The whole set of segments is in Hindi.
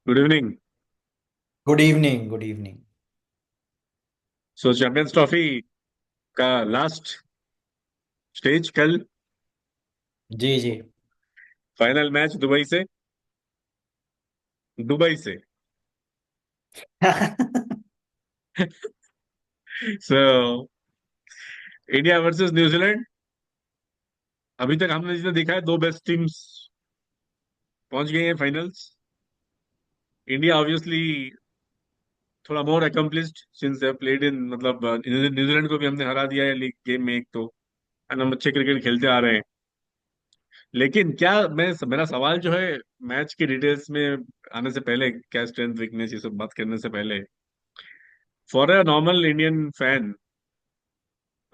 Good evening. Good evening, good evening. So champions trophy का लास्ट स्टेज कल, जी जी। फाइनल मैच दुबई से। दुबई से। So India versus New Zealand. अभी तक हमने जितना देखा है, दो बेस्ट टीम्स पहुंच गई हैं फाइनल्स। इंडिया ऑब्वियसली थोड़ा more accomplished since they played in, मतलब न्यूजीलैंड को भी हमने हरा दिया है लीग गेम में एक तो। and हम अच्छे क्रिकेट खेलते आ रहे हैं। लेकिन क्या मेरा सवाल जो है, मैच की डिटेल्स में आने से पहले, क्या स्ट्रेंथ वीकनेस ये सब बात करने से पहले, for a normal Indian fan,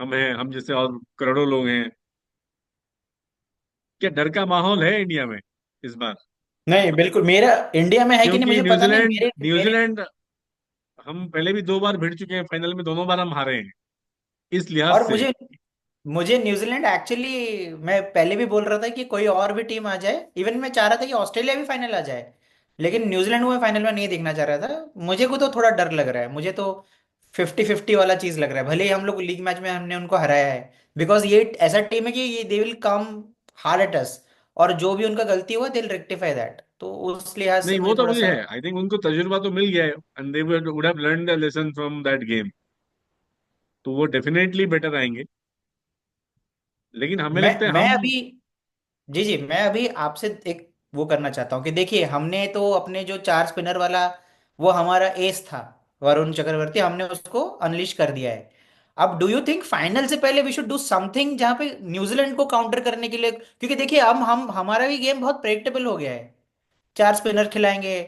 हम हैं, हम जैसे और करोड़ों लोग हैं, क्या डर का माहौल है इंडिया में इस बार? नहीं, बिल्कुल। मेरा इंडिया में है कि नहीं क्योंकि मुझे पता नहीं। न्यूजीलैंड मेरे मेरे न्यूजीलैंड हम पहले भी दो बार भिड़ चुके हैं फाइनल में, दोनों बार हम हारे हैं। इस लिहाज और से। मुझे मुझे न्यूजीलैंड एक्चुअली, मैं पहले भी बोल रहा था कि कोई और भी टीम आ जाए। इवन मैं चाह रहा था कि ऑस्ट्रेलिया भी फाइनल आ जाए, लेकिन न्यूजीलैंड को मैं फाइनल में नहीं देखना चाह रहा था। मुझे को तो थोड़ा डर लग रहा है। मुझे तो 50-50 वाला चीज लग रहा है। भले ही हम लोग लीग मैच में हमने उनको हराया है, बिकॉज ये ऐसा टीम है कि ये दे will come hard at us, और जो भी उनका गलती हुआ दे विल रेक्टिफाई दैट। तो उस लिहाज से नहीं, वो मुझे तो थोड़ा मुझे सा। है, आई थिंक उनको तजुर्बा तो मिल गया है, and they would have learn the lesson from that game. तो वो डेफिनेटली बेटर आएंगे। लेकिन हमें मैं लगता है मैं हम। अभी जी जी, मैं अभी आपसे एक वो करना चाहता हूँ कि देखिए, हमने तो अपने जो चार स्पिनर वाला, वो हमारा एस था, वरुण चक्रवर्ती, हमने उसको अनलिश कर दिया है। अब डू यू थिंक फाइनल से पहले वी शुड डू समथिंग जहां पे न्यूजीलैंड को काउंटर करने के लिए? क्योंकि देखिए, हम हमारा भी गेम बहुत प्रेडिक्टेबल हो गया है। चार स्पिनर खिलाएंगे,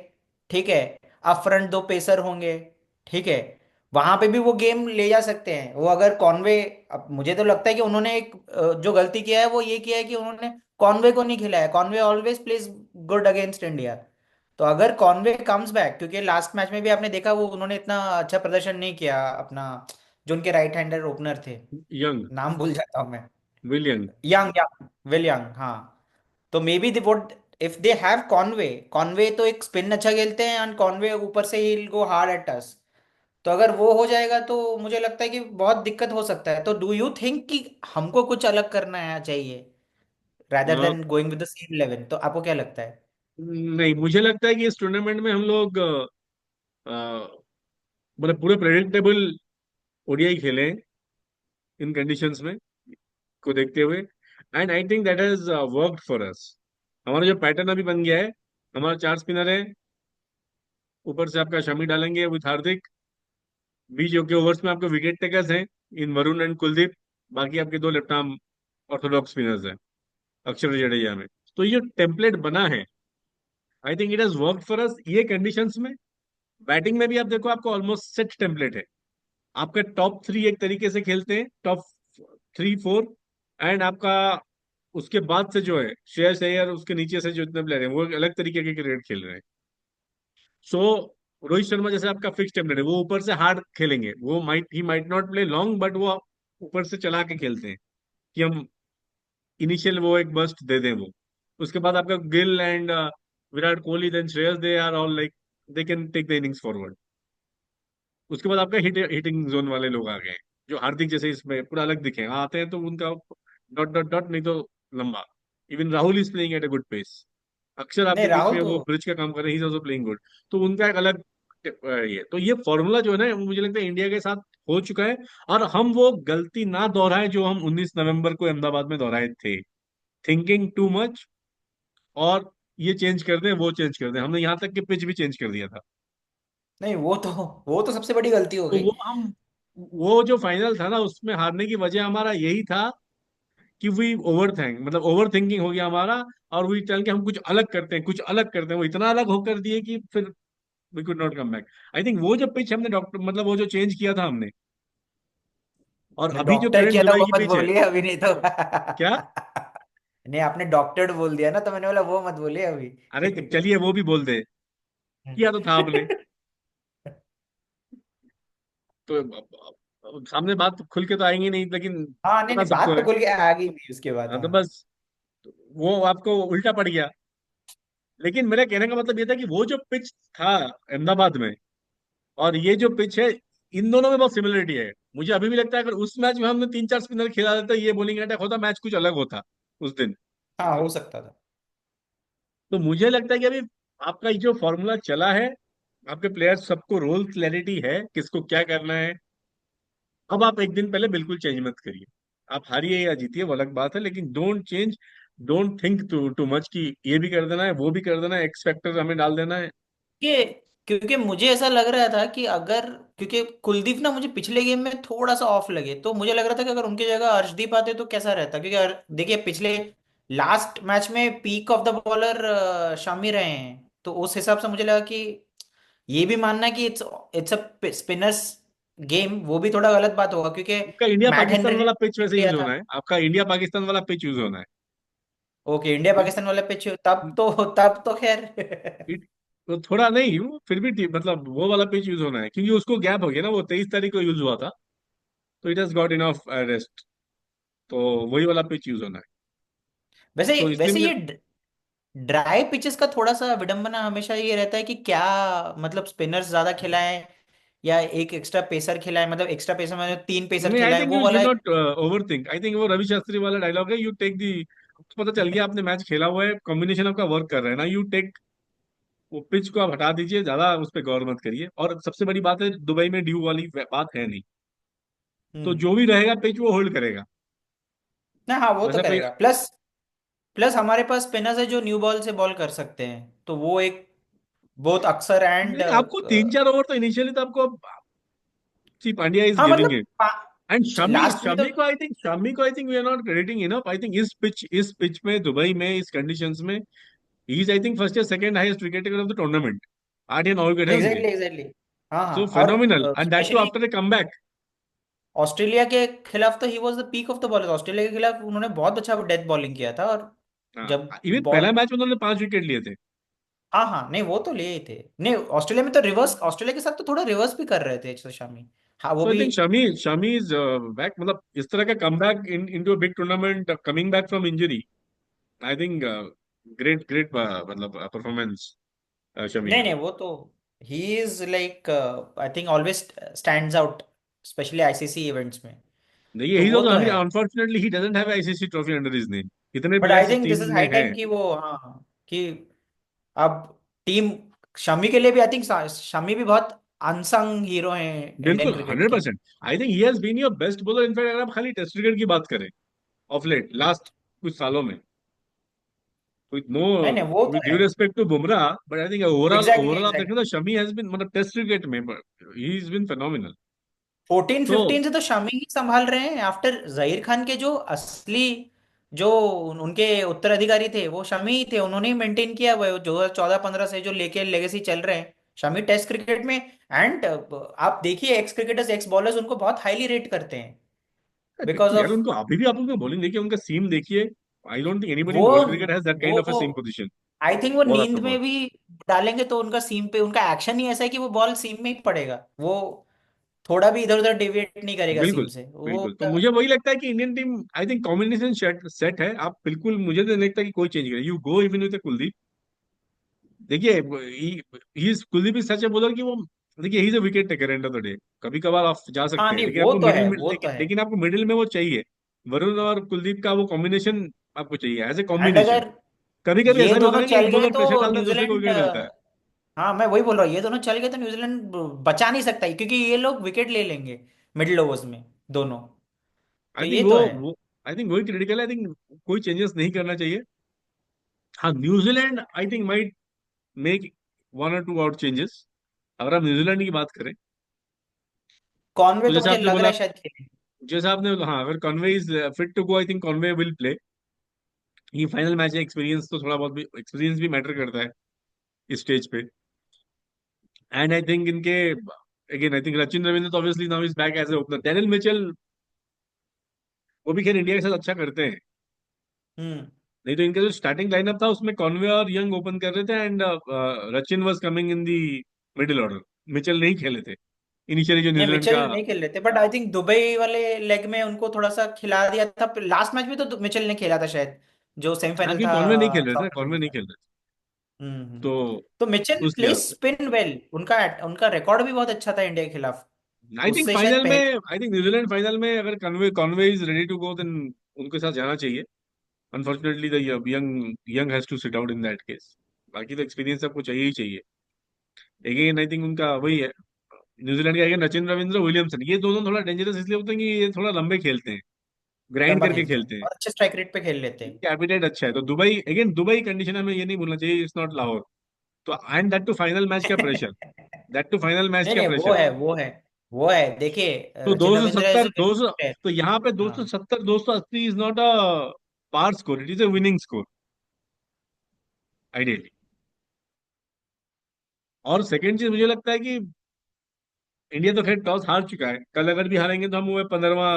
ठीक है। अप फ्रंट दो पेसर होंगे, ठीक है। वहां पे भी वो गेम ले जा सकते हैं वो, अगर कॉनवे। अब मुझे तो लगता है कि उन्होंने एक जो गलती किया है वो ये किया है कि उन्होंने कॉनवे को नहीं खिलाया। Conway always pledge good against India. तो अगर कॉनवे कम्स बैक, क्योंकि लास्ट मैच में भी आपने देखा वो उन्होंने इतना अच्छा प्रदर्शन नहीं किया अपना, जो उनके राइट हैंडर ओपनर थे, यंग। नाम भूल जाता हूँ मैं। विलियन। यंग यंग विल यंग, हाँ। तो may be they would, if they have Conway. Conway तो एक स्पिन अच्छा खेलते हैं, एंड कॉनवे ऊपर से ही गो हार्ड एट अस। तो अगर वो हो जाएगा तो मुझे लगता है कि बहुत दिक्कत हो सकता है। तो डू यू थिंक कि हमको कुछ अलग करना है चाहिए, rather than going with the same 11? तो आपको क्या लगता है? नहीं, मुझे लगता है कि इस टूर्नामेंट में हम लोग मतलब पूरे प्रेडिक्टेबल ओडीआई खेले इन कंडीशंस में को देखते हुए। And I think that has worked for us. हमारा जो पैटर्न अभी बन गया है, हमारा चार स्पिनर है, ऊपर से आपका शमी डालेंगे विथ हार्दिक, बीच के ओवर्स में आपके विकेट टेकर्स हैं इन वरुण एंड कुलदीप, बाकी आपके दो लेफ्ट आर्म ऑर्थोडॉक्स स्पिनर्स हैं अक्षर जडेजा में। तो ये टेम्पलेट बना है, I think it has worked for us ये कंडीशंस में। बैटिंग में भी आप देखो, आपको ऑलमोस्ट सेट टेम्पलेट है। आपका टॉप थ्री एक तरीके से खेलते हैं, टॉप थ्री फोर, एंड आपका उसके बाद से जो है श्रेयस अय्यर, उसके नीचे से जो इतने प्लेयर हैं वो एक अलग तरीके के क्रिकेट खेल रहे हैं। सो रोहित शर्मा जैसे आपका फिक्स टेम्पलेट है, वो ऊपर से हार्ड खेलेंगे, वो might not play long, but वो ऊपर से चला के खेलते हैं कि हम इनिशियल वो एक बस्ट दे दें वो। उसके बाद आपका Gill and Virat Kohli, then Shreyas, they are all like they can take the innings forward. उसके बाद आपका हिटिंग जोन वाले लोग आ गए हैं, जो हार्दिक जैसे इसमें पूरा अलग दिखे आते हैं, तो उनका डॉट डॉट डॉट नहीं तो लंबा। Even Rahul is playing at a good pace. Axar नहीं, आपके बीच राहुल में तो। वो ब्रिज का काम कर रहे हैं, he is also playing good. तो उनका एक अलग ये तो ये फॉर्मूला जो है ना, वो मुझे लगता है इंडिया के साथ हो चुका है। और हम वो गलती ना दोहराए जो हम 19 नवंबर को अहमदाबाद में दोहराए थे, थिंकिंग टू मच, और ये चेंज कर दें वो चेंज कर दें। हमने यहाँ तक कि पिच भी चेंज कर दिया था। नहीं, वो तो सबसे बड़ी गलती हो तो गई। वो जो फाइनल था ना, उसमें हारने की वजह हमारा यही था कि वी ओवर थिंक, मतलब ओवर थिंकिंग हो गया हमारा। और वी चल के हम कुछ अलग करते हैं, कुछ अलग करते हैं, वो इतना अलग होकर दिए कि फिर we could not come back. I think वो जो पिच हमने डॉक्टर, मतलब वो जो चेंज किया था हमने, और ने अभी जो डॉक्टर करंट किया था दुबई वो की मत पिच है। बोलिए अभी, नहीं तो। क्या? नहीं, आपने डॉक्टर्ड बोल दिया ना, तो मैंने बोला वो मत बोलिए अभी। अरे चलिए वो भी बोल दे, किया तो था आपने। तो सामने बात खुल के तो आएंगी नहीं, लेकिन हाँ, नहीं पता नहीं, सबको बात तो है। खुल के आ गई थी उसके बाद, हाँ, तो हाँ। बस वो आपको उल्टा पड़ गया। लेकिन मेरा कहने का मतलब ये था कि वो जो पिच था अहमदाबाद में और ये जो पिच है, इन दोनों में बहुत सिमिलरिटी है। मुझे अभी भी लगता है अगर उस मैच में हमने 3 4 स्पिनर खिला देते, ये बॉलिंग अटैक होता, मैच कुछ अलग होता उस दिन। हाँ, हो सकता था। तो मुझे लगता है कि अभी आपका ये जो फॉर्मूला चला है, आपके प्लेयर्स सबको रोल क्लैरिटी है किसको क्या करना है। अब आप एक दिन पहले बिल्कुल चेंज मत करिए। आप हारिए या जीतिए वो अलग बात है, लेकिन don't change, don't think too too much कि ये भी कर देना है वो भी कर देना है, एक्स फैक्टर हमें डाल देना है। कि क्योंकि मुझे ऐसा लग रहा था कि अगर, क्योंकि कुलदीप ना मुझे पिछले गेम में थोड़ा सा ऑफ लगे, तो मुझे लग रहा था कि अगर उनकी जगह अर्शदीप आते तो कैसा रहता, क्योंकि देखिए पिछले लास्ट मैच में peak of the bowler Shami रहे हैं, तो उस हिसाब से मुझे लगा कि ये भी मानना कि इट्स अ स्पिनर्स गेम, वो भी थोड़ा गलत बात होगा, क्योंकि आपका इंडिया मैट पाकिस्तान हेनरी ने वाला पिच वैसे लिया यूज था। होना है, आपका इंडिया पाकिस्तान वाला पिच यूज होना ओके, इंडिया है। पाकिस्तान वाले पिच, तब तो खैर तो थोड़ा नहीं, वो फिर भी मतलब वो वाला पिच यूज होना है, क्योंकि उसको गैप हो गया ना, वो 23 तारीख को यूज हुआ था, तो it has got enough rest. तो वही वाला पिच यूज होना है। वैसे तो इसलिए वैसे मुझे, ये ड्राई पिचेस का थोड़ा सा विडंबना हमेशा ये रहता है कि क्या, मतलब स्पिनर्स ज्यादा खिलाएं या एक एक्स्ट्रा पेसर खिलाएं, मतलब एक्स्ट्रा पेसर मतलब 3 पेसर नहीं, आई खिलाएं, थिंक वो यू शुड वाला not over think. I think वो रवि शास्त्री वाला डायलॉग है, यू टेक दी, पता चल गया आपने मैच खेला हुआ है, कॉम्बिनेशन आपका वर्क कर रहा है ना, यू टेक, वो पिच को आप हटा दीजिए, ज्यादा उस पर गौर मत करिए। और सबसे बड़ी बात है, दुबई में ड्यू वाली बात है नहीं, तो हम्म। जो भी रहेगा पिच वो होल्ड करेगा। ना, हाँ, वो तो वैसा कोई, करेगा। प्लस प्लस हमारे पास स्पिनर्स है जो न्यू बॉल से बॉल कर सकते हैं, तो वो एक बहुत अक्सर एंड नहीं, आपको 3 4 ओवर तो इनिशियली तो आपको, सी पांड्या इज हाँ, गिविंग मतलब इट। एंड शमी लास्ट में तो। शमी को I think we are not crediting enough. I think इस पिच में, दुबई में, इस कंडीशंस में, ही इज आई थिंक फर्स्ट या second highest wicket of the tournament. 8 या 9 विकेट है उनके। Exactly, exactly. हाँ, हाँ, सो और phenomenal, and that too specially after a comeback. Australia के खिलाफ तो he was the peak of the bowler, Australia के खिलाफ उन्होंने बहुत अच्छा डेथ बॉलिंग किया था, और जब इवन बॉल, पहला मैच में उन्होंने 5 विकेट लिए थे। हाँ, हाँ, नहीं वो तो ले ही थे। नहीं, ऑस्ट्रेलिया में तो रिवर्स, ऑस्ट्रेलिया के साथ तो थोड़ा रिवर्स भी कर रहे थे शमी। हाँ, वो सो आई भी। थिंक शमी इज बैक, मतलब इस तरह का comeback into a big tournament, coming back from injury. I think great great मतलब परफॉर्मेंस शमी नहीं, का। नहीं, वो तो he is like, I think always stands out, specially ICC events में। देखिए, तो ही वो डजंट, तो आई मीन है। Unfortunately he doesn't have ICC trophy under his name. इतने बट आई प्लेयर्स इस थिंक दिस टीम इज में हाई हैं। टाइम कि वो, हाँ, कि अब टीम शमी के लिए भी, आई थिंक शमी भी बहुत अनसंग हीरो हैं इंडियन बिल्कुल क्रिकेट के। 100%। I think he has been your best bowler, in fact अगर आप खाली टेस्ट क्रिकेट की बात करें ऑफ लेट लास्ट कुछ सालों में, विद नो, नहीं, नहीं, वो तो विद ड्यू है। Respect to Bumrah, but I think overall exactly, overall आप देखें एग्जैक्टली। तो शमी हैज बीन, मतलब टेस्ट क्रिकेट में ही इज बीन फेनोमिनल। 14 15 तो से तो शमी ही संभाल रहे हैं, आफ्टर जहीर खान के जो असली, जो उनके उत्तराधिकारी थे वो शमी ही थे, उन्होंने ही मेंटेन किया हुआ है 2014 15 से जो लेके लेगेसी चल रहे हैं शमी टेस्ट क्रिकेट में। एंड आप देखिए, एक्स क्रिकेटर्स, एक्स बॉलर्स उनको बहुत हाईली रेट करते हैं बिकॉज देखिए यार, ऑफ उनको अभी भी आप उनको बॉलिंग देखिए, उनका सीम देखिए। आई डोंट थिंक एनीबॉडी वो in world cricket has that kind वो of a seam position. I think वो बहुत नींद आफ्टर में बॉल। भी डालेंगे तो उनका सीम पे, उनका एक्शन ही ऐसा है कि वो बॉल सीम में ही पड़ेगा, वो थोड़ा भी इधर उधर डेविएट नहीं करेगा सीम बिल्कुल से वो। बिल्कुल। तो मुझे वही लगता है कि Indian team, I think combination set set है। आप बिल्कुल, मुझे तो नहीं लगता कि कोई चेंज करे, you go even with Kuldeep. देखिए, Kuldeep is such a bowler कि वो, देखिए he is a wicket taker end of the day. कभी कभार आप जा हाँ, सकते हैं, नहीं, लेकिन वो आपको तो मिडिल है, में, वो तो है। लेकिन आपको मिडिल में वो चाहिए। वरुण और कुलदीप का वो कॉम्बिनेशन आपको चाहिए एज ए एंड कॉम्बिनेशन। अगर कभी कभी ये ऐसा भी होता दोनों है ना कि चल एक गए बॉलर प्रेशर तो डालता है, दूसरे को न्यूजीलैंड, विकेट मिलता है। हाँ, मैं वही बोल रहा हूँ, ये दोनों चल गए तो न्यूजीलैंड बचा नहीं सकता है, क्योंकि ये लोग विकेट ले लेंगे मिडिल ओवर्स में दोनों। तो आई ये थिंक तो है। वो आई थिंक वही क्रिटिकल है। आई थिंक कोई चेंजेस नहीं करना चाहिए। हाँ, New Zealand I think might make 1 or 2 out changes, अगर आप न्यूजीलैंड की बात करें। कॉनवे तो तो जैसे मुझे आपने लग रहा बोला, है शायद खेले। जैसे आपने, हाँ, अगर Conway is fit to go, I think Conway will play. ये फाइनल मैच है, एक्सपीरियंस तो थोड़ा बहुत भी, एक्सपीरियंस भी मैटर करता है इस स्टेज पे। एंड आई थिंक इनके, again I think Sachin Ravindra तो obviously now is back as a opener. Daniel Mitchell, वो भी खैर इंडिया के साथ अच्छा करते हैं। हम्म। नहीं तो इनका जो स्टार्टिंग लाइनअप था उसमें कॉन्वे और यंग ओपन कर रहे थे, and Rachin was coming in the middle order. Mitchell नहीं खेले थे इनिशियली जो नहीं, न्यूजीलैंड मिचेल का। नहीं खेल रहे थे, बट आई थिंक दुबई वाले लेग में उनको थोड़ा सा खिला दिया था, लास्ट मैच में तो मिचेल ने खेला था शायद, जो सेमीफाइनल हालांकि था कॉन्वे नहीं खेल रहे थे, साउथ कॉन्वे अफ्रीका नहीं का। खेल रहे थे। हम्म। तो तो मिचेल उस प्ले लिहाज से स्पिन वेल, उनका उनका रिकॉर्ड भी बहुत अच्छा था इंडिया के खिलाफ। आई थिंक उससे शायद फाइनल में, पहले। आई थिंक न्यूजीलैंड फाइनल में अगर Conway is ready to go, then उनके साथ जाना चाहिए। Unfortunately the young young has to sit out in that case. बाकी तो एक्सपीरियंस आपको चाहिए ही चाहिए। अगेन आई थिंक उनका वही है, न्यूजीलैंड के अगेन सचिन रविंद्र विलियमसन, ये दोनों थोड़ा डेंजरस इसलिए होते हैं कि ये थोड़ा लंबे खेलते हैं, ग्राइंड लंबा करके खेलते हैं खेलते हैं। और अच्छे स्ट्राइक रेट पे खेल लेते हैं। इनका एपिटाइट अच्छा है। तो दुबई अगेन, दुबई कंडीशन हमें ये नहीं भूलना चाहिए, इट्स नॉट लाहौर। तो and that too final match का pressure, that too final match नहीं का नहीं, वो प्रेशर। है वो है वो है, देखिए तो Sachin Ravindra is 270, a 200, player. तो यहाँ पे हाँ 270 280 is not a par score, it is a winning score ideally. और सेकंड चीज मुझे लगता है कि इंडिया तो खैर टॉस हार चुका है, कल अगर भी हारेंगे तो हम वो 15वां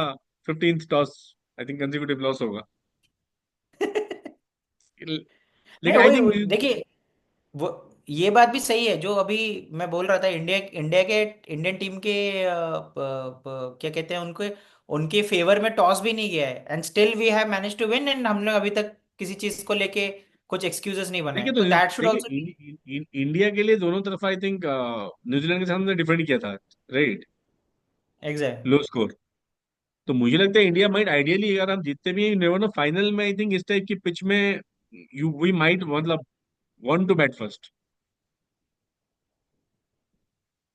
15th toss I think consecutive loss होगा। नहीं लेकिन आई वही थिंक देखिए, वो ये बात भी सही है जो अभी मैं बोल रहा था। इंडिया इंडिया के इंडियन टीम के क्या कहते हैं उनके, उनके फेवर में टॉस भी नहीं गया है and still we have manage to win, and हमने अभी तक किसी चीज को लेके कुछ एक्सक्यूजेस नहीं बनाए, देखिए, तो तो दैट शुड देखिए आल्सो बी। इंडिया के लिए दोनों तरफ आई थिंक न्यूजीलैंड के सामने डिफेंड किया था, राइट, एग्जैक्ट। लो स्कोर। तो मुझे लगता है इंडिया माइट आइडियली, अगर हम जीतते भी हैं नेवर नो, फाइनल में आई थिंक इस टाइप की पिच में यू वी माइट मतलब want to bat first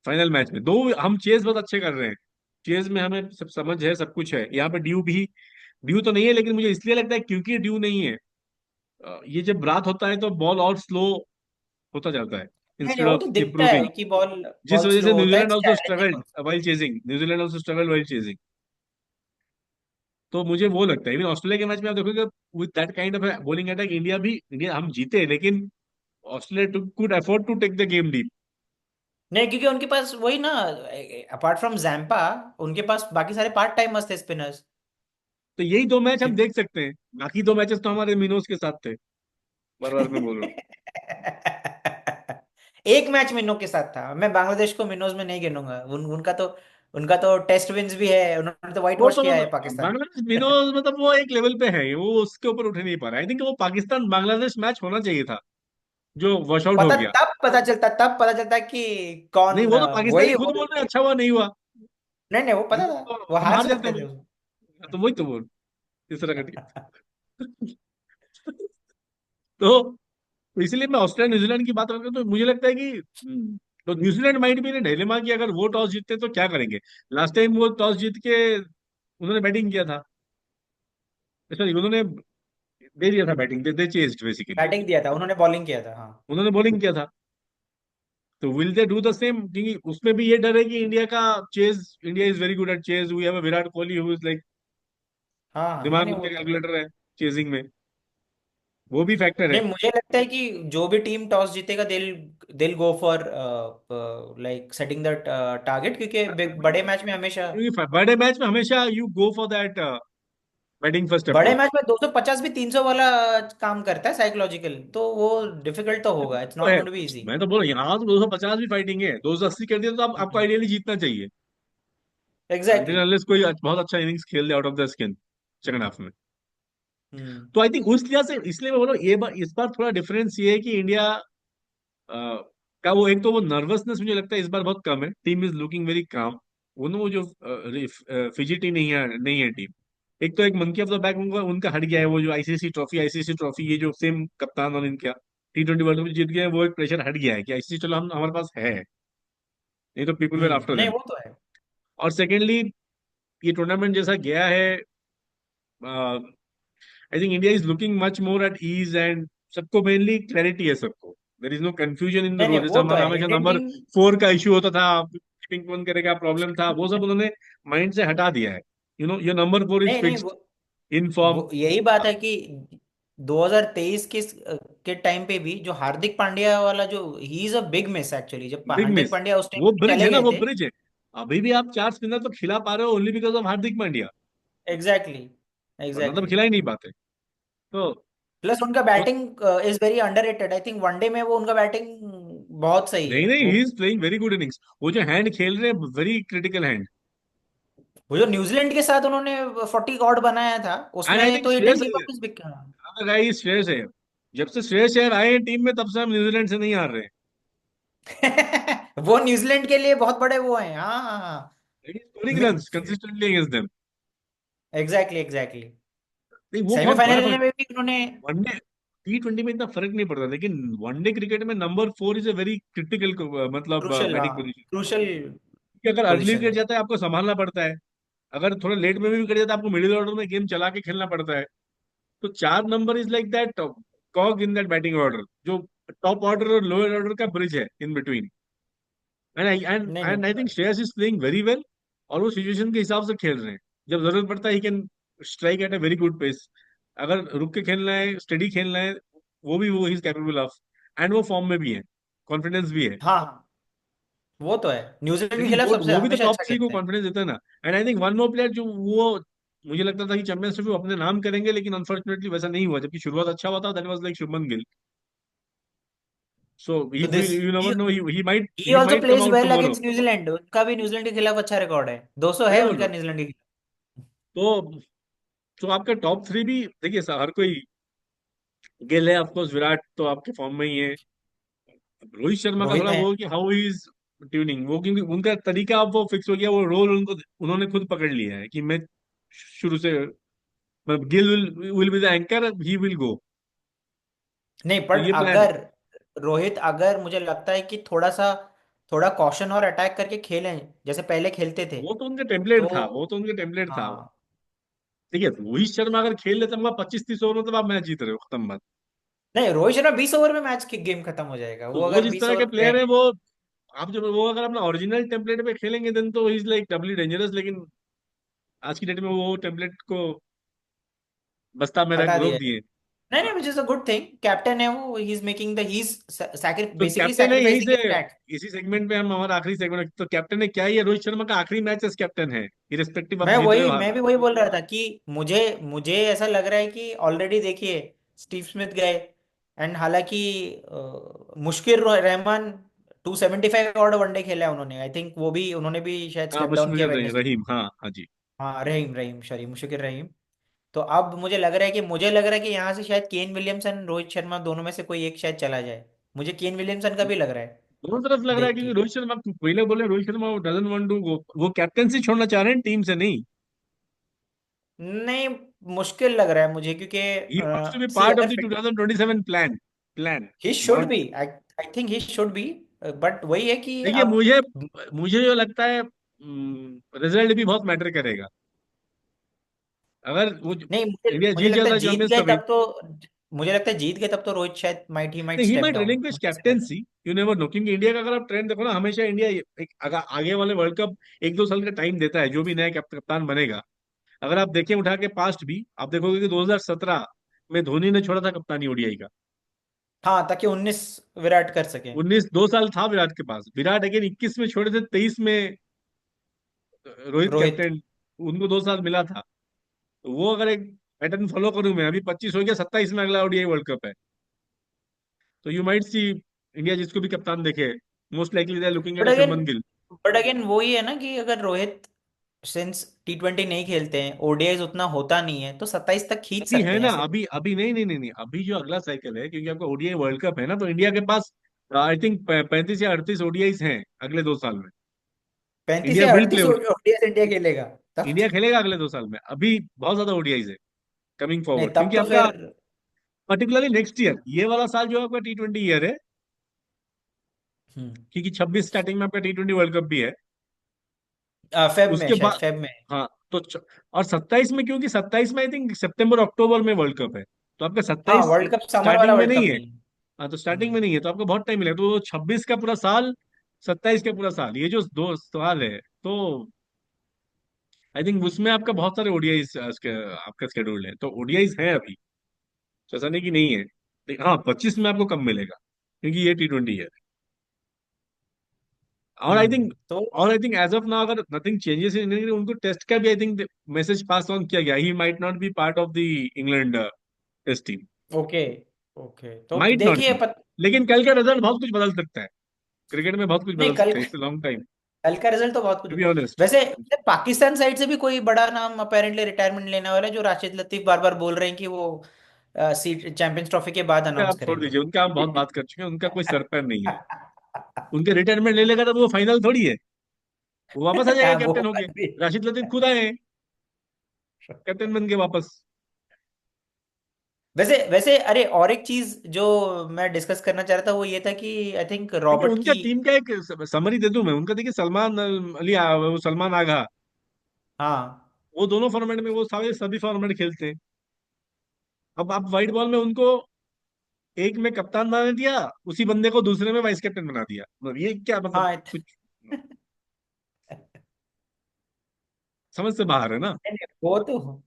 final match में। दो हम चेज बहुत अच्छे कर रहे हैं, चेज में हमें सब समझ है, सब कुछ है यहाँ पे। ड्यू भी, ड्यू तो नहीं है, लेकिन मुझे इसलिए लगता है क्योंकि ड्यू नहीं है, ये जब रात होता है तो बॉल और स्लो होता जाता है नहीं नहीं, इंस्टेड वो ऑफ तो दिखता इम्प्रूविंग। है कि बॉल जिस बॉल वजह से स्लो होता है, New Zealand it's also challenging. Struggled while chasing, New Zealand also struggled while chasing. तो मुझे वो लगता है इवन ऑस्ट्रेलिया के मैच में आप देखोगे, with that kind of bowling attack India भी, इंडिया हम जीते, लेकिन Australia could afford to take the game deep. नहीं, क्योंकि उनके पास वही ना, अपार्ट फ्रॉम जैम्पा, उनके पास बाकी सारे पार्ट टाइमर्स थे स्पिनर्स। तो यही दो मैच हम देख सकते हैं, बाकी दो मैचेस तो हमारे मिनोज के साथ थे, बार बार मैं बोल रहा हूँ। एक मैच मिनो के साथ था, मैं बांग्लादेश को मिनोज में नहीं गिनूंगा। उनका तो टेस्ट विंस भी है, उन्होंने तो वाइट वो वॉश तो किया है मतलब पाकिस्तान। बांग्लादेश मिनोज मतलब वो एक लेवल पे है, वो उसके ऊपर उठ नहीं पा रहा। आई थिंक वो पाकिस्तान बांग्लादेश मैच होना चाहिए था, जो वॉश आउट हो गया। तब पता चलता कि नहीं, कौन वो तो पाकिस्तानी वही खुद वो। बोल रहे हैं, अच्छा हुआ नहीं हुआ। नहीं नहीं, वो पता था, तो वो हम हार हार जाते सकते थे वो, उसमें। तो वही तो बोल, इस तरह का तो इसलिए मैं ऑस्ट्रेलिया न्यूजीलैंड की बात करता हूँ, तो मुझे लगता है कि तो न्यूजीलैंड माइट भी डिलेमा कि अगर वो टॉस जीतते तो क्या करेंगे। लास्ट टाइम वो टॉस जीत के उन्होंने बैटिंग किया था, सॉरी उन्होंने दे दिया था बैटिंग, दे चेज्ड बेसिकली, बैटिंग दिया था उन्होंने, बॉलिंग किया था हाँ। उन्होंने बॉलिंग किया था। तो will they do the same, क्योंकि उसमें भी ये डर है कि इंडिया का chase, India is very good at chase, we have a Virat Kohli who is like, हाँ हाँ, नहीं दिमाग नहीं, वो उनके तो है। कैलकुलेटर है चेजिंग में, वो भी फैक्टर है। नहीं, मुझे लगता है कि जो भी टीम टॉस जीतेगा, दिल दिल go for like setting the target, क्योंकि बड़े मैच में हमेशा, क्योंकि बड़े मैच में हमेशा you go for that batting first बड़े अप्रोच। मैच में 250 भी 300 वाला काम करता है साइकोलॉजिकल, तो वो डिफिकल्ट तो होगा, इट्स तो नॉट है, गोइंग टू बी इजी। मैं तो बोल रहा हूँ यहाँ तो 250 भी फाइटिंग है, 280 कर दिया तो आप, आपको आइडियली जीतना चाहिए, अनटिल एग्जैक्टली। अनलेस कोई बहुत अच्छा इनिंग्स खेल दे out of the skin second half में। हम्म। तो आई थिंक उस लिहाज से, इसलिए मैं बोल रहा हूँ ये बार, इस बार थोड़ा डिफरेंस ये है कि इंडिया का वो, एक तो वो नर्वसनेस मुझे लगता है इस बार बहुत कम है, team is looking very calm. वो जो फिजिटी नहीं है टीम। एक तो एक मंकी ऑफ द बैक उनका उनका हट गया है, वो जो आईसीसी ट्रॉफी ये जो सेम कप्तान और इनका T20 वर्ल्ड कप जीत गया है, वो एक प्रेशर हट गया है कि आईसीसी चलो हम हमारे पास है, नहीं तो पीपल वेर आफ्टर नहीं देम। वो तो है। और सेकेंडली, ये टूर्नामेंट जैसा गया है, I think India is looking much more at ease, and सबको मेनली क्लैरिटी है सबको, there is no confusion in the नहीं नहीं, रोल। जैसे वो तो हमारा है हमेशा इंडियन नंबर टीम। 4 का इशू होता था, कीपिंग कौन करेगा प्रॉब्लम था, वो सब उन्होंने माइंड से हटा दिया है। You know your number 4 is नहीं नहीं, फिक्स्ड, इन फॉर्म। वो यही बात है कि 2023 के टाइम पे भी जो हार्दिक पांड्या वाला, जो ही is a big miss actually, जब बिग हार्दिक मिस, पांड्या उस टाइम वो पे ब्रिज है चले ना, गए वो थे। ब्रिज है। अभी भी आप 4 स्पिनर तो खिला पा रहे हो only because of Hardik Pandya, exactly वरना तो एग्जैक्टली। खिला ही नहीं पाते। तो प्लस उनका वो- batting is very underrated, I think one day में वो उनका बैटिंग बहुत सही नहीं है नहीं, वो। He is playing very good innings, वो जो हैंड खेल रहे हैं वेरी क्रिटिकल हैंड। वो जो न्यूजीलैंड के साथ उन्होंने 40 गॉड बनाया था, एंड आई उसमें थिंक तो इंडियन श्रेयस टीम वापस बिक। गाइस, श्रेयस है, जब से श्रेयस अय्यर आए हैं टीम में तब से हम न्यूजीलैंड से नहीं हार रहे हैं। वो न्यूजीलैंड के लिए बहुत बड़े वो हैं, हाँ हाँ हाँ। Scoring runs consistently against them. Exactly exactly. नहीं वो बहुत बड़ा सेमीफाइनल फर्क। में भी उन्होंने। वनडे T20 में इतना फर्क नहीं पड़ता, लेकिन वनडे क्रिकेट में number 4 is a very critical, मतलब क्रूशल, हाँ, बैटिंग पोजीशन। क्रूशल क्योंकि अगर अर्ली पोजीशन विकेट है। जाता है आपको संभालना पड़ता है, अगर थोड़ा लेट में भी विकेट जाता है आपको मिडिल ऑर्डर में गेम चला के खेलना पड़ता है। तो 4 number is like that कॉग in that batting order, जो टॉप ऑर्डर और लोअर ऑर्डर का ब्रिज है in between. And I and नहीं नहीं, and I think Shreyas is playing very well, और वो सिचुएशन के हिसाब से खेल रहे हैं। जब जरूरत पड़ता है he can strike at a very good pace. अगर रुक के खेलना है, स्टेडी खेलना है, वो he is capable of. And वो फॉर्म में भी है, कॉन्फिडेंस भी है। हाँ हाँ, वो तो है, न्यूजीलैंड के लेकिन खिलाफ वो सबसे वो भी तो हमेशा टॉप अच्छा 3 को खेलते हैं। कॉन्फिडेंस देता है ना। And I think one more player जो वो, मुझे लगता था कि चैंपियंशिप वो अपने नाम करेंगे, लेकिन अनफॉर्चुनेटली वैसा नहीं हुआ। जबकि शुरुआत अच्छा हुआ था, that was like Shubman Gill. So तो he this, you never know, he might he he also might come plays out well tomorrow. Against New Zealand, उनका भी न्यूजीलैंड के खिलाफ अच्छा रिकॉर्ड है, 200 आई है डोंट उनका नो। न्यूजीलैंड के खिलाफ। तो तो आपका टॉप 3 भी देखिए, हर कोई, गिल है ऑफकोर्स, विराट तो आपके फॉर्म में ही है। रोहित शर्मा का रोहित थोड़ा है। वो कि हाउ ही इज ट्यूनिंग, वो क्योंकि उनका तरीका अब वो फिक्स हो गया, वो रोल उनको उन्होंने खुद पकड़ लिया है कि मैं शुरू से, मतलब Gill will be the anchor, he will go. नहीं, तो पर ये प्लान है। अगर रोहित, अगर मुझे लगता है कि थोड़ा कॉशन और अटैक करके खेलें जैसे पहले खेलते थे, वो तो उनका टेम्पलेट तो था, वो तो उनका टेम्पलेट था। हाँ। देखिए रोहित शर्मा अगर खेल लेता होगा 25-30 ओवर में, तब आप मैच जीत रहे हो, खत्म बात। नहीं, रोहित शर्मा 20 ओवर में मैच की गेम खत्म हो जाएगा, तो वो वो अगर जिस 20 तरह के ओवर प्लेयर है वो, आप जब वो अगर अपना ओरिजिनल टेम्पलेट पे खेलेंगे देन तो इज लाइक डबली डेंजरस। लेकिन आज की डेट में वो टेम्पलेट को बस्ता में हटा रोक दिया जाए। दिए। नहीं हाँ। नहीं, which is a good thing, captain है वो, he is making the, he is तो बेसिकली कैप्टन है यहीं सैक्रिफाइसिंग से, हिज स्टैट्स। इसी सेगमेंट में हम, हमारा आखिरी सेगमेंट, तो कैप्टन है क्या ही है, रोहित शर्मा का आखिरी मैच एज कैप्टन है, इरिस्पेक्टिव आप जीत रहे हो हार मैं रहे भी वही बोल रहा था कि मुझे मुझे ऐसा लग रहा है कि ऑलरेडी देखिए, स्टीव स्मिथ गए, एंड हालांकि मुश्किल रहमान 275 और वनडे खेला है उन्होंने, आई थिंक वो भी, उन्होंने भी शायद हो। हाँ स्टेप डाउन किया मुशफिकुर वेडनेसडे। रहीम, हाँ हाँ जी। हाँ, रहीम रहीम सॉरी, मुशकिल रहीम। तो अब मुझे लग रहा है कि यहाँ से शायद केन विलियमसन, रोहित शर्मा, दोनों में से कोई एक शायद चला जाए। मुझे केन विलियमसन का भी लग रहा है दोनों तरफ लग रहा है, देख क्योंकि के। रोहित शर्मा पहले बोले, Rohit Sharma doesn't want to go, वो कैप्टनसी छोड़ना चाह रहे हैं टीम से नहीं। नहीं, मुश्किल लग रहा है मुझे, क्योंकि he wants to be see part of अगर the fit, 2027 plan he should not. Be, I think he should be, but वही है कि देखिए अब, मुझे मुझे जो लगता है, रिजल्ट भी बहुत मैटर करेगा। अगर वो नहीं, इंडिया मुझे जीत लगता जाता है है जीत चैंपियंस गए ट्रॉफी, तब तो, मुझे लगता है जीत गए तब तो रोहित शायद ही माइट ही स्टेप माइट डाउन, रिलिंक्विश मुझे ऐसा लग रहा कैप्टेंसी। यू नेवर नो, क्योंकि इंडिया का अगर आप ट्रेंड देखो ना, हमेशा इंडिया एक अगर आगे वाले वर्ल्ड कप 1-2 साल का टाइम देता है, जो भी नया कप्तान बनेगा। अगर आप देखें उठा के पास्ट भी, आप देखोगे कि 2017 में धोनी ने छोड़ा था कप्तानी ओडीआई का। है। हाँ, ताकि 19 विराट कर सके। 2 साल था विराट के पास, विराट अगेन 21 में छोड़े थे, 23 में रोहित रोहित, कैप्टन, उनको 2 साल मिला था। तो वो अगर एक पैटर्न फॉलो करूं मैं, अभी 25 हो गया, 27 में अगला ओडीआई वर्ल्ड कप है। तो यू माइट सी इंडिया जिसको भी कप्तान देखे, most likely they are looking at but a again Shubman Gill. But again वही है ना कि अगर रोहित सिंस T20 नहीं खेलते हैं, ओडीआईज उतना होता नहीं है, तो 27 तक खींच अभी है सकते हैं ना, ऐसे। अभी अभी नहीं नहीं नहीं नहीं, अभी जो अगला साइकिल है, क्योंकि आपका ओडीआई वर्ल्ड कप है ना, तो इंडिया के पास आई थिंक 35 या 38 ओडीआईस हैं अगले 2 साल में। 35 इंडिया या विल प्ले, 38 ओडीआईज इंडिया खेलेगा तब इंडिया खेलेगा अगले 2 साल में, अभी बहुत ज्यादा ओडीआईस है कमिंग नहीं, फॉरवर्ड, तब क्योंकि तो आपका फिर पर्टिकुलरली नेक्स्ट ईयर, ये वाला साल जो आपका T20 ईयर है, हम्म, क्योंकि 26 स्टार्टिंग में आपका T20 वर्ल्ड कप भी है। फेब में, उसके शायद बाद, फेब में। हाँ तो और 27 में, क्योंकि 27 में आई थिंक सितंबर अक्टूबर में वर्ल्ड कप है, तो आपका हाँ, 27 वर्ल्ड कप समर वाला स्टार्टिंग में वर्ल्ड नहीं कप है। नहीं है। हाँ तो स्टार्टिंग हम्म में नहीं है, तो आपको बहुत टाइम मिलेगा, तो 26 का पूरा साल, 27 का पूरा साल, ये जो 2 साल है, तो आई थिंक उसमें आपका बहुत सारे ओडीआईस आपका शेड्यूल है, तो ओडीआईस है अभी, तो ऐसा नहीं कि नहीं है, लेकिन हाँ 25 में आपको कम मिलेगा, क्योंकि ये T20 है। और आई थिंक तो और I think as of now, अगर नथिंग चेंजेस इन, उनको टेस्ट का भी I think message pass on किया गया, he might not be part of the England test team, okay, okay, तो माइट नॉट देखिए बी। लेकिन कल का रिजल्ट बहुत कुछ बदल सकता है, क्रिकेट में बहुत कुछ नहीं, बदल सकता है, इट्स लॉन्ग टाइम कल का रिजल्ट तो बहुत कुछ। To be honest. वैसे पाकिस्तान साइड से भी कोई बड़ा नाम अपेरेंटली रिटायरमेंट लेने वाला है, जो राशिद लतीफ बार बार बोल रहे हैं कि वो सीट चैंपियंस ट्रॉफी के बाद उनका अनाउंस आप छोड़ करेंगे। दीजिए, उनका हम बहुत बात कर चुके हैं, उनका कोई सर पैर नहीं है। उनके रिटायरमेंट ले लेगा तो वो फाइनल थोड़ी है, वो वापस आ जाएगा हाँ, वो कैप्टन होके। बात भी। राशिद लतीफ खुद आए हैं कैप्टन बन के वापस। वैसे वैसे अरे, और एक चीज जो मैं डिस्कस करना चाह रहा था वो ये था कि आई थिंक देखिए रॉबर्ट उनका की। टीम का एक समरी दे दूं मैं उनका, देखिए सलमान अली वो सलमान आगा, हाँ वो दोनों फॉर्मेट में वो सारे सभी फॉर्मेट खेलते हैं। अब आप व्हाइट बॉल में उनको एक में कप्तान बना दिया, उसी बंदे को दूसरे में वाइस कैप्टन बना दिया, मतलब ये क्या मतलब हाँ। कुछ समझ से बाहर है ना। नहीं, नहीं, वो तो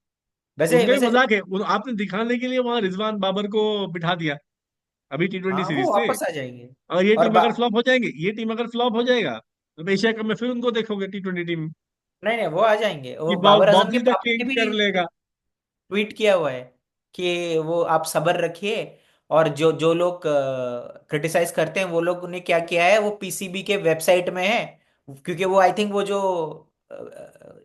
वैसे उनका ही वैसे मजाक है, आपने दिखाने के लिए वहां रिजवान बाबर को बिठा दिया अभी T20 हाँ, वो सीरीज से। वापस आ जाएंगे। और और ये टीम अगर फ्लॉप हो जाएंगे, ये टीम अगर फ्लॉप हो जाएगा तो एशिया कप में फिर उनको देखोगे T20 टीम नहीं नहीं, वो आ जाएंगे। कि वो बाबर आजम के बॉबी तो पापा ने किंग भी कर लेगा। ट्वीट किया हुआ है कि वो आप सब्र रखिए, और जो जो लोग क्रिटिसाइज करते हैं वो लोग ने क्या किया है, वो पीसीबी के वेबसाइट में है। क्योंकि वो आई थिंक वो जो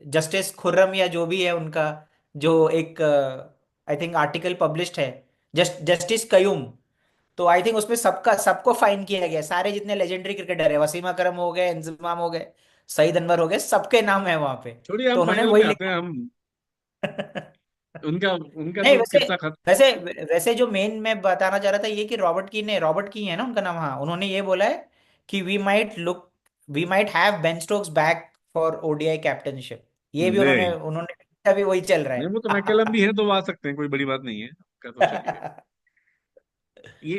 जस्टिस खुर्रम या जो भी है उनका, जो एक आई थिंक आर्टिकल पब्लिश्ड है, जस्टिस कयूम, तो आई थिंक उसमें सबका सबको फाइन किया गया, सारे जितने लेजेंडरी क्रिकेटर है, वसीम अकरम हो गए, इंजमाम हो गए, सईद अनवर हो गए, सबके नाम है वहां पे। छोड़िए तो हम उन्होंने फाइनल वही पे आते हैं लिखा। हम, उनका उनका नहीं तो वैसे, किस्सा खत्म। वैसे वैसे जो मेन मैं बताना चाह रहा था ये कि रॉबर्ट की है ना उनका नाम, हाँ, उन्होंने ये बोला है कि we might have Ben Stokes back for ODI captaincy. ये भी उन्होंने नहीं उन्होंने अभी वही चल रहा नहीं, वो तो मैकलम भी है। है तो वो आ सकते हैं, कोई बड़ी बात नहीं है का, तो चलिए ये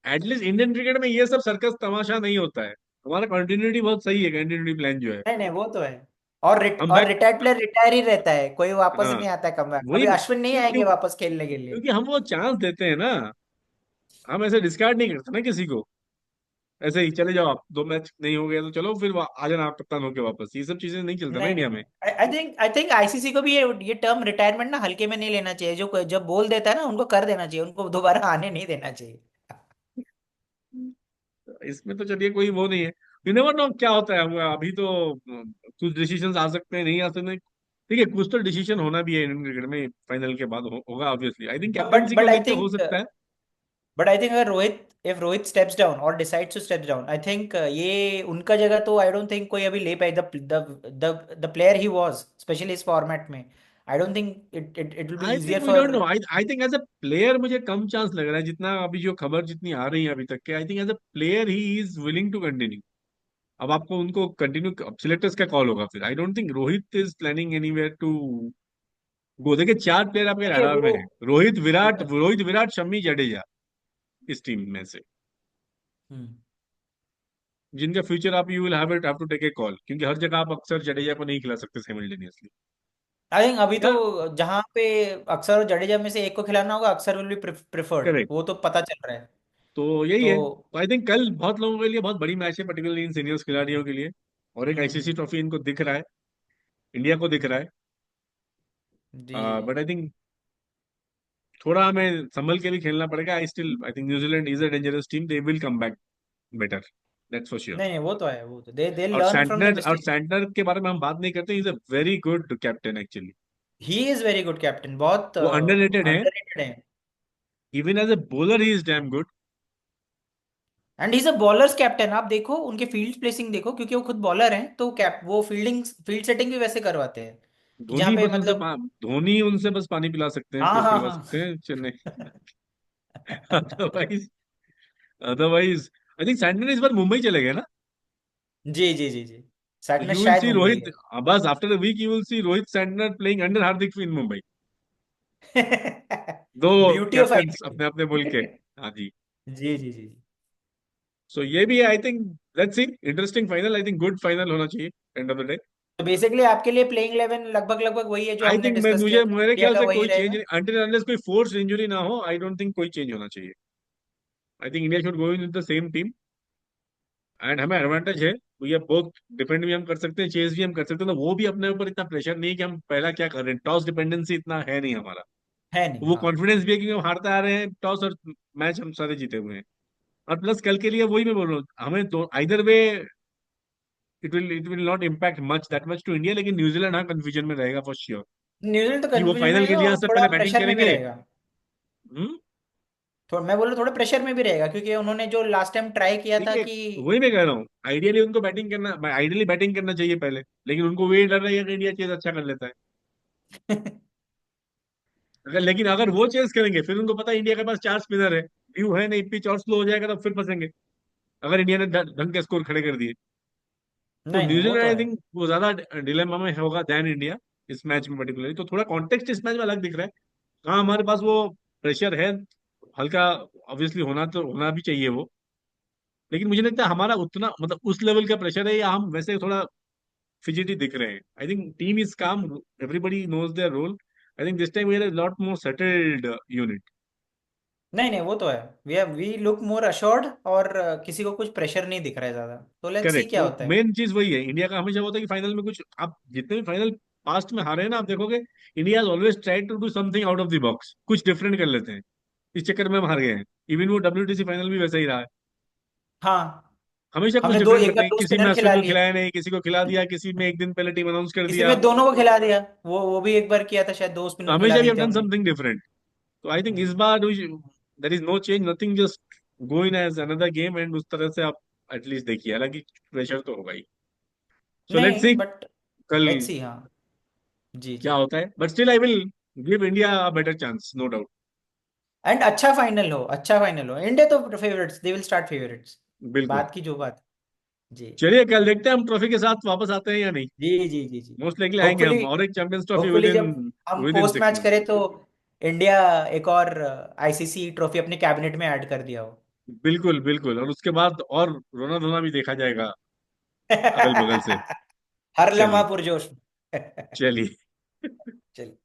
एटलीस्ट इंडियन क्रिकेट में ये सब सर्कस तमाशा नहीं होता है। हमारा कंटिन्यूटी बहुत सही है, कंटिन्यूटी प्लान जो है। नहीं नहीं, वो तो है। हम और बैक, रिटायर्ड प्लेयर रिटायर ही रहता है, कोई वापस ही हाँ नहीं आता है कमबैक। वही अभी ना, अश्विन नहीं आएंगे क्यों, वापस खेलने के लिए। क्योंकि हम वो चांस देते हैं ना, हम ऐसे डिस्कार्ड नहीं करते ना किसी को। ऐसे ही चले जाओ आप, 2 मैच नहीं हो गया तो चलो फिर आ जाना आप कप्तान होके वापस, ये सब चीजें नहीं चलता ना नहीं इंडिया नहीं, में। आई थिंक आईसीसी को भी ये टर्म रिटायरमेंट ना हल्के में नहीं लेना चाहिए। जो जब बोल देता है ना उनको कर देना चाहिए, उनको दोबारा आने नहीं देना चाहिए। इसमें तो चलिए कोई वो नहीं है, यू नेवर नो क्या होता है। अभी तो कुछ डिसीजन आ सकते हैं, नहीं आ सकते। ठीक है, कुछ तो डिसीजन होना भी है इंडियन क्रिकेट में फाइनल के बाद, होगा obviously. I think but captaincy को बट आई लेके हो थिंक सकता है। बट आई थिंक अगर रोहित स्टेप्स डाउन और decides to step down, I think ये उनका जगह तो आई डोंट थिंक कोई अभी ले पाए। The player he was specially इस फॉर्मेट में, I don't think it will be I think easier we don't for. No, I think as a player मुझे कम चांस लग रहा है, जितना अभी जो खबर जितनी आ रही है अभी तक के। I think as a player he is willing to continue. अब आपको उनको कंटिन्यू, अब सिलेक्टर्स का कॉल होगा फिर। I don't think Rohit is planning anywhere to go. देखिए 4 प्लेयर आपके देखिए रडार में वो है, वो तो है। रोहित विराट शम्मी जडेजा, इस टीम में से हम्म। जिनका फ्यूचर आप you will have to take a call, क्योंकि हर जगह आप अक्सर जडेजा को नहीं खिला सकते सिमिल्टेनियसली। आई थिंक अभी तो या जहां पे अक्षर और जडेजा में से एक को खिलाना होगा, अक्षर विल बी प्रिफर्ड, करेक्ट, वो तो पता चल रहा है। तो यही तो है। तो आई थिंक कल बहुत लोगों के लिए बहुत बड़ी मैच है, पर्टिकुलरली इन सीनियर्स खिलाड़ियों के लिए। और एक आईसीसी हम्म। ट्रॉफी इनको दिख रहा है, इंडिया को दिख रहा है। जी बट आई थिंक थोड़ा हमें संभल के भी खेलना पड़ेगा। I think New Zealand is a dangerous team, they will come back better, that's for sure. नहीं नहीं, वो तो है, वो तो दे लर्न फ्रॉम द और मिस्टेक। सैंटनर के बारे में हम बात नहीं करते, is a very good captain actually. He is very good captain, बहुत वो अंडररेटेड है, अंडररेटेड है। Even as a bowler he is damn good. And he is a bowlers captain. आप देखो उनके फील्ड प्लेसिंग देखो, क्योंकि वो खुद बॉलर हैं, तो कैप वो फील्ड सेटिंग भी वैसे करवाते हैं कि जहाँ धोनी पे बस उनसे मतलब। धोनी उनसे बस पानी पिला सकते हैं, हाँ पेट हाँ पिलवा हाँ। सकते हैं, Chennai. Otherwise, otherwise I think Santner इस बार मुंबई चले गए ना। जी जी जी जी, तो सैटनर यू विल शायद सी मुंबई रोहित, है। बस after a week you will see Rohit Santner playing under Hardik in Mumbai. दो ब्यूटी ऑफ कैप्टन आईपीएल। अपने अपने मुल्क के। हाँ जी। जी जी जी। सो ये भी है, I think let's see, interesting final, I think good final होना चाहिए एंड ऑफ द डे। तो बेसिकली आपके लिए प्लेइंग 11 लगभग लगभग वही है जो आई हमने थिंक मैं डिस्कस किया मुझे था, मेरे इंडिया ख्याल का से वही कोई चेंज रहेगा। नहीं, अंटिल अनलेस कोई फोर्स इंजरी ना हो, आई डोंट थिंक कोई चेंज होना चाहिए। आई think India should go in the same team. And हमें एडवांटेज है, ये बहुत डिपेंड भी हम कर सकते हैं, चेज भी हम कर सकते हैं, तो वो भी अपने ऊपर इतना प्रेशर नहीं है कि हम पहला क्या कर रहे हैं, टॉस डिपेंडेंसी इतना है नहीं हमारा। है नहीं, वो हाँ। कॉन्फिडेंस भी है क्योंकि हम हारते आ रहे हैं टॉस, और मैच हम सारे जीते हुए हैं। और प्लस कल के लिए वही मैं बोल रहा हूँ, हमें तो either way it will not impact much that much to India, लेकिन न्यूजीलैंड हाँ कंफ्यूजन में रहेगा फॉर श्योर, न्यूजीलैंड तो कि वो कंफ्यूजन में फाइनल है के लिए और सबसे थोड़ा पहले बैटिंग प्रेशर में भी करेंगे रहेगा। हम्म। मैं बोल रहा थोड़ा प्रेशर में भी रहेगा, क्योंकि उन्होंने जो लास्ट टाइम ट्राई किया था देखिए कि वही मैं कह रहा हूँ, आइडियली उनको बैटिंग करना, आइडियली बैटिंग करना चाहिए पहले, लेकिन उनको वही डर रही है कि इंडिया चेज अच्छा कर लेता है। अगर लेकिन अगर वो चेज करेंगे, फिर उनको पता है इंडिया के पास चार स्पिनर है, ड्यू है नहीं, पिच और स्लो हो जाएगा, तो फिर फंसेंगे अगर इंडिया ने ढंग के स्कोर खड़े कर दिए। तो नहीं नहीं, वो न्यूजीलैंड तो आई है। थिंक वो ज्यादा डिलेमा में होगा दैन इंडिया इस मैच में पर्टिकुलरली। तो थोड़ा कॉन्टेक्स्ट इस मैच में अलग दिख रहा है। हाँ हमारे पास वो प्रेशर है हल्का, ऑब्वियसली होना तो होना भी चाहिए वो, लेकिन मुझे नहीं लगता हमारा उतना मतलब उस लेवल का प्रेशर है, या हम वैसे थोड़ा फिजिटी दिख रहे हैं। I think team is calm, everybody knows their role. I think this time we are lot more settled unit. नहीं नहीं, वो तो है। वी लुक मोर अश्योर्ड, और किसी को कुछ प्रेशर नहीं दिख रहा है ज्यादा। तो लेट्स सी करेक्ट, क्या तो होता है। मेन चीज वही है, इंडिया का हमेशा होता है कि फाइनल में कुछ, आप जितने भी फाइनल पास्ट में हारे हैं ना, आप देखोगे India always try to do something out of the box, कुछ डिफरेंट कर लेते हैं। इस चक्कर में हम हार गए हैं। इवन वो WTC फाइनल भी वैसा ही रहा है, हाँ, हमेशा कुछ हमने दो डिफरेंट एक करते बार हैं, दो किसी में स्पिनर अश्विन खिला को लिए। खिलाया नहीं, किसी को खिला दिया, किसी में एक दिन पहले टीम अनाउंस कर किसी दिया। में दोनों को खिला दिया, वो भी एक बार किया था शायद, दो तो स्पिनर खिला हमेशा वी दिए हैव थे डन हमने। Something different. तो आई थिंक हम्म। इस बार there is no change, nothing, just go in as another game, and उस तरह से आप एटलीस्ट देखिए, हालांकि प्रेशर तो होगा ही। सो लेट्स नहीं सी बट कल लेट्स सी, हाँ। जी क्या जी। होता है, but still I will give India a better chance, no doubt. And अच्छा फाइनल हो, अच्छा फाइनल हो, इंडिया तो favourites, they will start favourites. बिल्कुल। बात की जो बात। जी चलिए कल देखते हैं हम ट्रॉफी के साथ वापस आते हैं या नहीं। जी जी जी जी। मोस्ट लाइकली आएंगे होपफुली, हम, और एक चैंपियंस ट्रॉफी विद होपफुली इन जब हम with in post 6 match months. करें तो इंडिया एक और आईसीसी ट्रॉफी अपने कैबिनेट में ऐड कर दिया हो। बिल्कुल बिल्कुल, और उसके बाद और रोना धोना भी देखा जाएगा अगल बगल से। हर लम्हा चलिए। पुरजोश। चलिए। चलिए।